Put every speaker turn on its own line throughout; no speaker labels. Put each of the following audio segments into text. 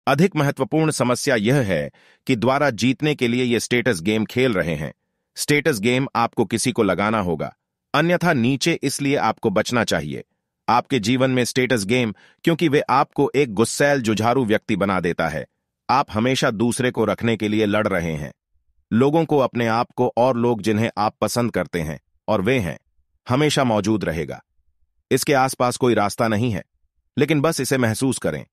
अधिक महत्वपूर्ण समस्या यह है कि द्वारा जीतने के लिए ये स्टेटस गेम खेल रहे हैं। स्टेटस गेम आपको किसी को लगाना होगा, अन्यथा नीचे, इसलिए आपको बचना चाहिए। आपके जीवन में स्टेटस गेम, क्योंकि वे आपको एक गुस्सैल जुझारू व्यक्ति बना देता है। आप हमेशा दूसरे को रखने के लिए लड़ रहे हैं, लोगों को, अपने आप को, और लोग जिन्हें आप पसंद करते हैं, और वे हैं, हमेशा मौजूद रहेगा। इसके आसपास कोई रास्ता नहीं है, लेकिन बस इसे महसूस करें।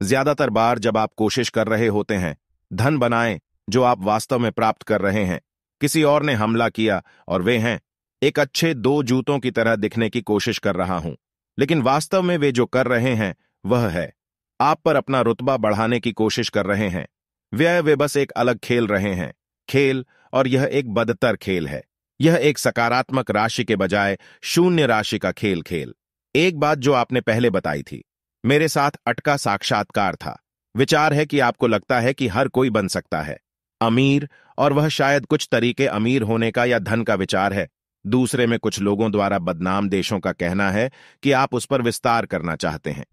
ज्यादातर बार जब आप कोशिश कर रहे होते हैं धन बनाएं जो आप वास्तव में प्राप्त कर रहे हैं, किसी और ने हमला किया और वे हैं, एक अच्छे दो जूतों की तरह दिखने की कोशिश कर रहा हूं, लेकिन वास्तव में वे जो कर रहे हैं वह है, आप पर अपना रुतबा बढ़ाने की कोशिश कर रहे हैं। वे बस एक अलग खेल रहे हैं, खेल, और यह एक बदतर खेल है। यह एक सकारात्मक राशि के बजाय शून्य राशि का खेल। एक बात जो आपने पहले बताई थी, मेरे साथ अटका साक्षात्कार था। विचार है कि आपको लगता है कि हर कोई बन सकता है अमीर, और वह शायद कुछ तरीके अमीर होने का या धन का विचार है। दूसरे में कुछ लोगों द्वारा बदनाम देशों का कहना है कि आप उस पर विस्तार करना चाहते हैं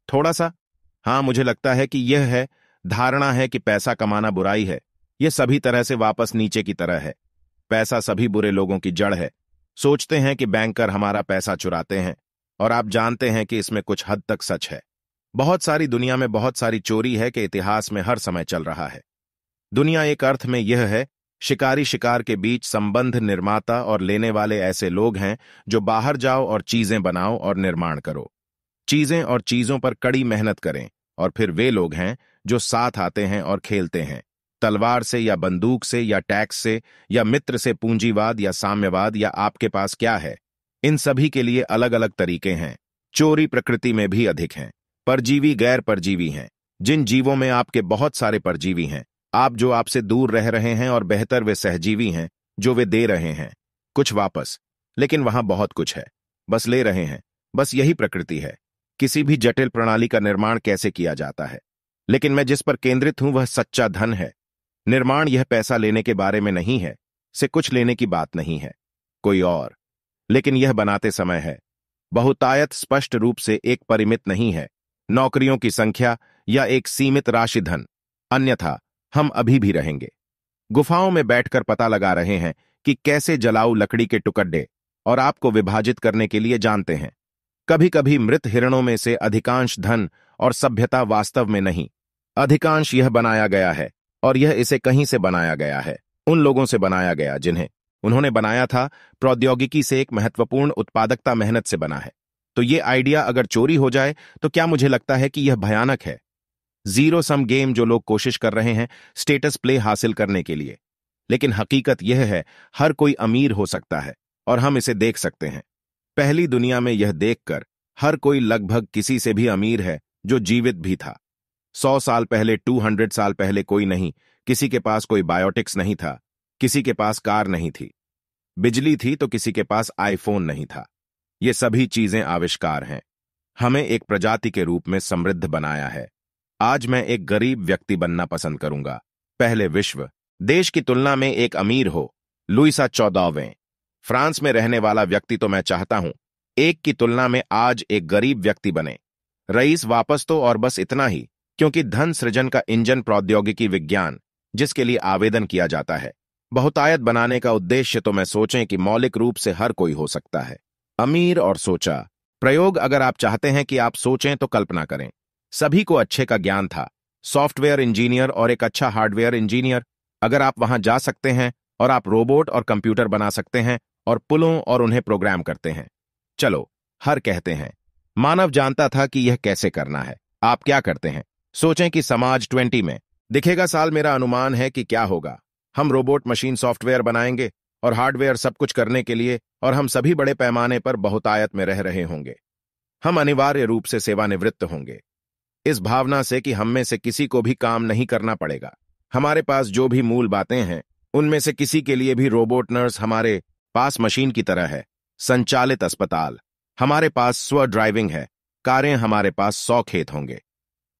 थोड़ा सा। हाँ, मुझे लगता है कि यह है, धारणा है कि पैसा कमाना बुराई है। यह सभी तरह से वापस नीचे की तरह है। पैसा सभी बुरे लोगों की जड़ है। सोचते हैं कि बैंकर हमारा पैसा चुराते हैं, और आप जानते हैं कि इसमें कुछ हद तक सच है। बहुत सारी दुनिया में बहुत सारी चोरी है कि इतिहास में हर समय चल रहा है। दुनिया एक अर्थ में यह है, शिकारी शिकार के बीच संबंध, निर्माता और लेने वाले ऐसे लोग हैं जो बाहर जाओ और चीजें बनाओ और निर्माण करो। चीजें और चीजों पर कड़ी मेहनत करें, और फिर वे लोग हैं जो साथ आते हैं और खेलते हैं, तलवार से या बंदूक से या टैक्स से या मित्र से, पूंजीवाद या साम्यवाद, या आपके पास क्या है। इन सभी के लिए अलग अलग तरीके हैं। चोरी प्रकृति में भी अधिक हैं। परजीवी गैर परजीवी हैं। जिन जीवों में आपके बहुत सारे परजीवी हैं, आप जो आपसे दूर रह रहे हैं, और बेहतर वे सहजीवी हैं जो वे दे रहे हैं कुछ वापस, लेकिन वहां बहुत कुछ है, बस ले रहे हैं। बस यही प्रकृति है। किसी भी जटिल प्रणाली का निर्माण कैसे किया जाता है, लेकिन मैं जिस पर केंद्रित हूं वह सच्चा धन है। निर्माण यह पैसा लेने के बारे में नहीं है, से कुछ लेने की बात नहीं है, कोई और, लेकिन यह बनाते समय है। बहुतायत स्पष्ट रूप से एक परिमित नहीं है, नौकरियों की संख्या या एक सीमित राशि धन, अन्यथा हम अभी भी रहेंगे। गुफाओं में बैठकर पता लगा रहे हैं कि कैसे जलाऊ लकड़ी के टुकड़े, और आपको विभाजित करने के लिए जानते हैं। कभी कभी मृत हिरणों में से अधिकांश धन और सभ्यता वास्तव में नहीं, अधिकांश यह बनाया गया है, और यह इसे कहीं से बनाया गया है, उन लोगों से बनाया गया जिन्हें उन्होंने बनाया था। प्रौद्योगिकी से एक महत्वपूर्ण उत्पादकता मेहनत से बना है। तो ये आइडिया अगर चोरी हो जाए तो क्या मुझे लगता है कि यह भयानक है। जीरो सम गेम जो लोग कोशिश कर रहे हैं स्टेटस प्ले हासिल करने के लिए, लेकिन हकीकत यह है, हर कोई अमीर हो सकता है, और हम इसे देख सकते हैं। पहली दुनिया में यह देखकर हर कोई लगभग किसी से भी अमीर है जो जीवित भी था। 100 साल पहले, 200 साल पहले कोई नहीं, किसी के पास कोई बायोटिक्स नहीं था, किसी के पास कार नहीं थी, बिजली थी तो किसी के पास आईफोन नहीं था। ये सभी चीजें आविष्कार हैं, हमें एक प्रजाति के रूप में समृद्ध बनाया है। आज मैं एक गरीब व्यक्ति बनना पसंद करूंगा। पहले विश्व देश की तुलना में एक अमीर हो। लुइसा 14वें फ्रांस में रहने वाला व्यक्ति तो मैं चाहता हूं एक की तुलना में आज एक गरीब व्यक्ति बने। रईस वापस तो, और बस इतना ही, क्योंकि धन सृजन का इंजन प्रौद्योगिकी विज्ञान जिसके लिए आवेदन किया जाता है। बहुतायत बनाने का उद्देश्य तो मैं सोचें कि मौलिक रूप से हर कोई हो सकता है अमीर। और सोचा प्रयोग, अगर आप चाहते हैं कि आप सोचें तो कल्पना करें। सभी को अच्छे का ज्ञान था, सॉफ्टवेयर इंजीनियर और एक अच्छा हार्डवेयर इंजीनियर। अगर आप वहां जा सकते हैं और आप रोबोट और कंप्यूटर बना सकते हैं और पुलों और उन्हें प्रोग्राम करते हैं। चलो, हर कहते हैं मानव जानता था कि यह कैसे करना है। आप क्या करते हैं? सोचें कि समाज 20 में दिखेगा। साल मेरा अनुमान है कि क्या होगा। हम रोबोट मशीन सॉफ्टवेयर बनाएंगे और हार्डवेयर सब कुछ करने के लिए, और हम सभी बड़े पैमाने पर बहुतायत में रह रहे होंगे। हम अनिवार्य रूप से सेवानिवृत्त होंगे, इस भावना से कि हम में से किसी को भी काम नहीं करना पड़ेगा। हमारे पास जो भी मूल बातें हैं उनमें से किसी के लिए भी रोबोट नर्स हमारे पास मशीन की तरह है, संचालित अस्पताल हमारे पास, स्व ड्राइविंग है, कारें हमारे पास 100 खेत होंगे,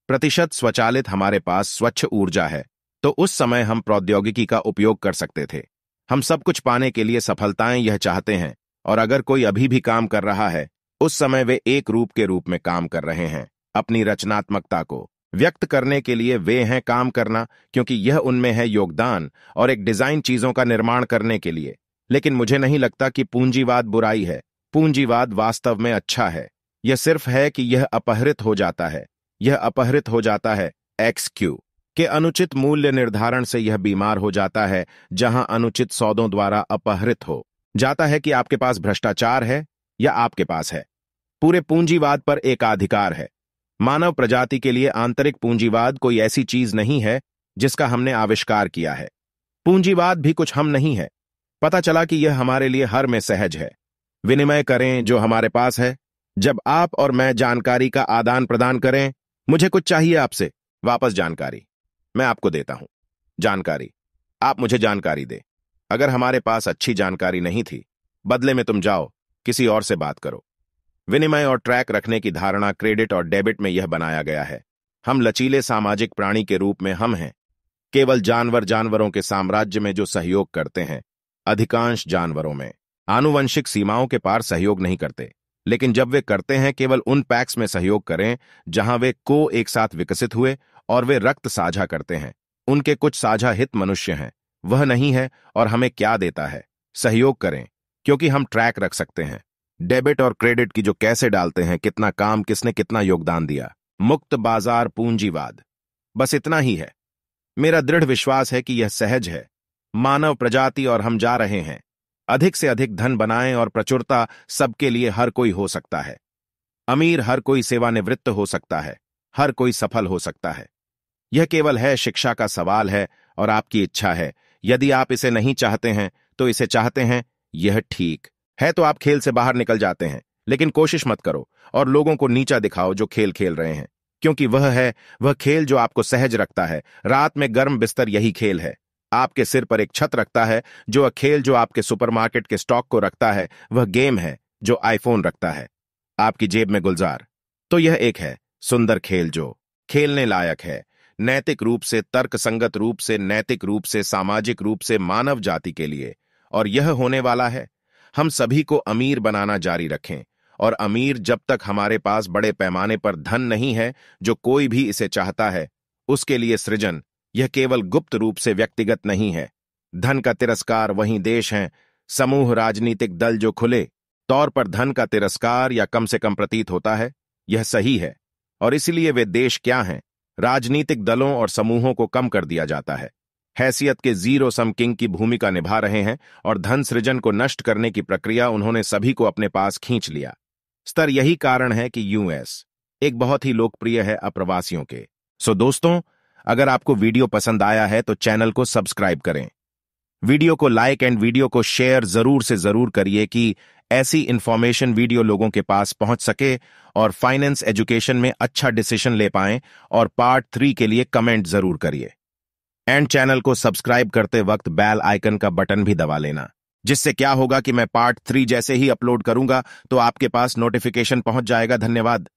प्रतिशत स्वचालित हमारे पास, स्वच्छ ऊर्जा है। तो उस समय हम प्रौद्योगिकी का उपयोग कर सकते थे। हम सब कुछ पाने के लिए सफलताएं यह चाहते हैं, और अगर कोई अभी भी काम कर रहा है उस समय वे एक रूप के रूप में काम कर रहे हैं, अपनी रचनात्मकता को व्यक्त करने के लिए वे हैं काम करना, क्योंकि यह उनमें है योगदान, और एक डिजाइन चीजों का निर्माण करने के लिए। लेकिन मुझे नहीं लगता कि पूंजीवाद बुराई है। पूंजीवाद वास्तव में अच्छा है। यह सिर्फ है कि यह अपहृत हो जाता है। यह अपहृत हो जाता है XQ के अनुचित मूल्य निर्धारण से। यह बीमार हो जाता है जहां अनुचित सौदों द्वारा अपहृत हो जाता है कि आपके पास भ्रष्टाचार है या आपके पास है पूरे पूंजीवाद पर एकाधिकार है। मानव प्रजाति के लिए आंतरिक पूंजीवाद कोई ऐसी चीज नहीं है जिसका हमने आविष्कार किया है। पूंजीवाद भी कुछ हम नहीं है। पता चला कि यह हमारे लिए हर में सहज है। विनिमय करें जो हमारे पास है। जब आप और मैं जानकारी का आदान प्रदान करें, मुझे कुछ चाहिए आपसे, वापस जानकारी मैं आपको देता हूं। जानकारी, आप मुझे जानकारी दे। अगर हमारे पास अच्छी जानकारी नहीं थी, बदले में तुम जाओ किसी और से बात करो। विनिमय और ट्रैक रखने की धारणा क्रेडिट और डेबिट में यह बनाया गया है। हम लचीले सामाजिक प्राणी के रूप में हम हैं। केवल जानवरों के साम्राज्य में जो सहयोग करते हैं। अधिकांश जानवरों में आनुवंशिक सीमाओं के पार सहयोग नहीं करते, लेकिन जब वे करते हैं केवल उन पैक्स में सहयोग करें जहां वे को एक साथ विकसित हुए और वे रक्त साझा करते हैं। उनके कुछ साझा हित मनुष्य हैं। वह नहीं है और हमें क्या देता है। सहयोग करें क्योंकि हम ट्रैक रख सकते हैं। डेबिट और क्रेडिट की जो कैसे डालते हैं, कितना काम किसने कितना योगदान दिया। मुक्त बाजार पूंजीवाद, बस इतना ही है। मेरा दृढ़ विश्वास है कि यह सहज है। मानव प्रजाति और हम जा रहे हैं। अधिक से अधिक धन बनाएं और प्रचुरता सबके लिए। हर कोई हो सकता है अमीर, हर कोई सेवानिवृत्त हो सकता है, हर कोई सफल हो सकता है। यह केवल है शिक्षा का सवाल है और आपकी इच्छा है। यदि आप इसे नहीं चाहते हैं तो इसे चाहते हैं, यह ठीक है तो आप खेल से बाहर निकल जाते हैं। लेकिन कोशिश मत करो और लोगों को नीचा दिखाओ जो खेल खेल रहे हैं, क्योंकि वह खेल जो आपको सहज रखता है। रात में गर्म बिस्तर यही खेल है। आपके सिर पर एक छत रखता है जो खेल जो आपके सुपरमार्केट के स्टॉक को रखता है। वह गेम है जो आईफोन रखता है आपकी जेब में गुलजार। तो यह एक है सुंदर खेल जो खेलने लायक है, नैतिक रूप से, तर्कसंगत रूप से, नैतिक रूप से, सामाजिक रूप से, मानव जाति के लिए। और यह होने वाला है। हम सभी को अमीर बनाना जारी रखें, और अमीर जब तक हमारे पास बड़े पैमाने पर धन नहीं है जो कोई भी इसे चाहता है, उसके लिए सृजन, यह केवल गुप्त रूप से व्यक्तिगत नहीं है। धन का तिरस्कार वही देश हैं, समूह राजनीतिक दल जो खुले तौर पर धन का तिरस्कार या कम से कम प्रतीत होता है। यह सही है, और इसलिए वे देश क्या हैं? राजनीतिक दलों और समूहों को कम कर दिया जाता है। हैसियत के जीरो सम किंग की भूमिका निभा रहे हैं, और धन सृजन को नष्ट करने की प्रक्रिया उन्होंने सभी को अपने पास खींच लिया। स्तर यही कारण है कि यूएस एक बहुत ही लोकप्रिय है अप्रवासियों के। सो दोस्तों, अगर आपको वीडियो पसंद आया है तो चैनल को सब्सक्राइब करें, वीडियो को लाइक एंड वीडियो को शेयर जरूर से जरूर करिए कि ऐसी इंफॉर्मेशन वीडियो लोगों के पास पहुंच सके और फाइनेंस एजुकेशन में अच्छा डिसीजन ले पाएं। और पार्ट 3 के लिए कमेंट जरूर करिए। एंड चैनल को सब्सक्राइब करते वक्त बेल आइकन का बटन भी दबा लेना, जिससे क्या होगा कि मैं पार्ट 3 जैसे ही अपलोड करूंगा तो आपके पास नोटिफिकेशन पहुंच जाएगा। धन्यवाद।